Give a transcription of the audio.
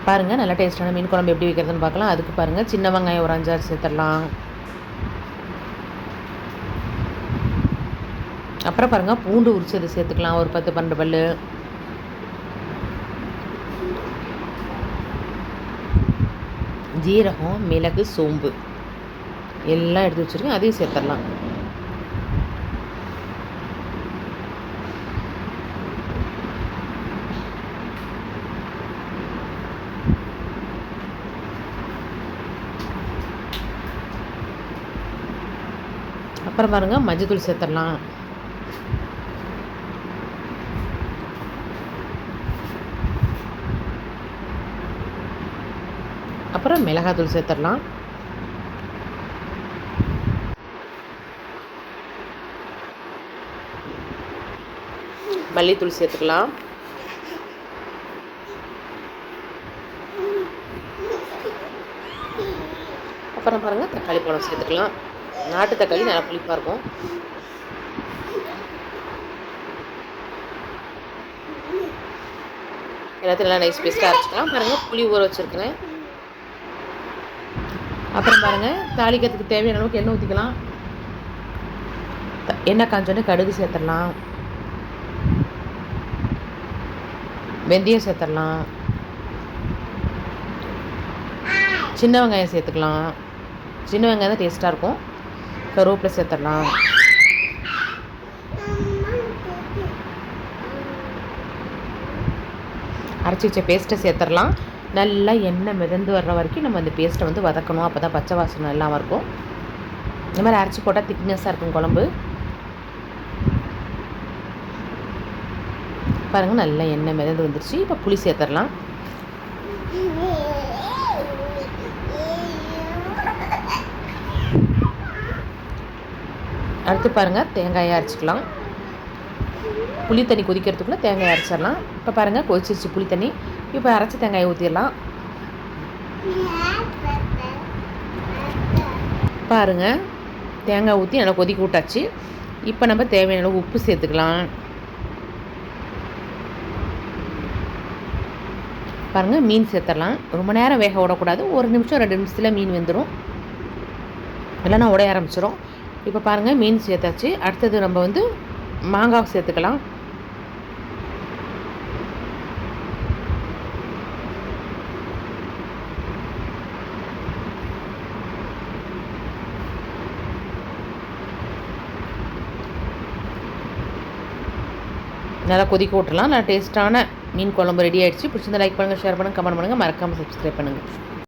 பாருங்கள் நல்லா டேஸ்ட்டான மீன் குழம்பு எப்படி வைக்கிறதுன்னு பார்க்கலாம். அதுக்கு பாருங்கள் சின்ன வெங்காயம் ஒரு 5-6 சேர்த்துடலாம். அப்புறம் பாருங்கள் பூண்டு உரிச்சது சேர்த்துக்கலாம், ஒரு 10-12 பல். ஜீரகம், மிளகு, சோம்பு எல்லாம் எடுத்து வச்சுருக்கேன், அதையும் சேர்த்துடலாம். அப்புறம் பாருங்கள் மஞ்சத்தூள் சேர்த்துடலாம். அப்புறம் மிளகாத்தூள் சேர்த்துடலாம். மல்லித்தூள் சேர்த்துக்கலாம். அப்புறம் பாருங்கள் தக்காளி பழம் சேர்த்துக்கலாம். நாட்டு தக்காளி நல்லா புளிப்பாக இருக்கும். எல்லாத்தையும் நல்லா நைஸ் பேஸ்ட்டாக அரைச்சிக்கலாம். பாருங்கள் புளி ஊற வச்சுருக்கிறேன். அப்புறம் பாருங்கள் தாளிக்கிறதுக்கு தேவையான அளவுக்கு எண்ணெய் ஊற்றிக்கலாம். எண்ணெய் காஞ்சோடனே கடுகு சேர்த்துடலாம், வெந்தயம் சேர்த்துடலாம், சின்ன வெங்காயம் சேர்த்துக்கலாம். சின்ன வெங்காயம் தான் டேஸ்ட்டாக இருக்கும். கருவேப்பிலை சேர்த்துடலாம். அரைச்சி வச்ச பேஸ்ட்டை சேர்த்துடலாம். நல்லா எண்ணெய் மிதந்து வர்ற வரைக்கும் நம்ம அந்த பேஸ்ட்டை வந்து வதக்கணும். அப்போ தான் பச்சை வாசனை இல்லாமல் இருக்கும். இந்த மாதிரி அரைச்சி போட்டால் திக்னஸாக இருக்கும் குழம்பு. பாருங்கள் நல்லா எண்ணெய் மிதந்து வந்துருச்சு. இப்போ புளி சேர்த்துடலாம். அடுத்து பாருங்கள் தேங்காயை அரைச்சிக்கலாம். புளி தண்ணி கொதிக்கிறதுக்குள்ளே தேங்காயை அரைச்சிடலாம். இப்போ பாருங்கள் கொதிச்சிருச்சு புளி தண்ணி. இப்போ அரைச்சி தேங்காயை ஊற்றிடலாம். பாருங்கள் தேங்காய் ஊற்றி நல்லா கொதிக்க விட்டாச்சு. இப்போ நம்ம தேவையான அளவு உப்பு சேர்த்துக்கலாம். பாருங்கள் மீன் சேர்த்துடலாம். ரொம்ப நேரம் வேக விடக்கூடாது. 1 நிமிஷம் 2 நிமிஷத்தில் மீன் வெந்துடும், இல்லைன்னா உடைய ஆரம்பிச்சிடும். இப்போ பாருங்கள் மீன் சேர்த்தாச்சு. அடுத்தது நம்ம வந்து மாங்காய் சேர்த்துக்கலாம். நல்லா கொதிக்க விட்டுலாம். நல்லா டேஸ்ட்டான மீன் குழம்பு ரெடி ஆகிடுச்சு. பிடிச்சிருந்தா லைக் பண்ணுங்கள், ஷேர் பண்ணுங்கள், கமெண்ட் பண்ணுங்கள், மறக்காமல் சப்ஸ்கிரைப் பண்ணுங்கள்.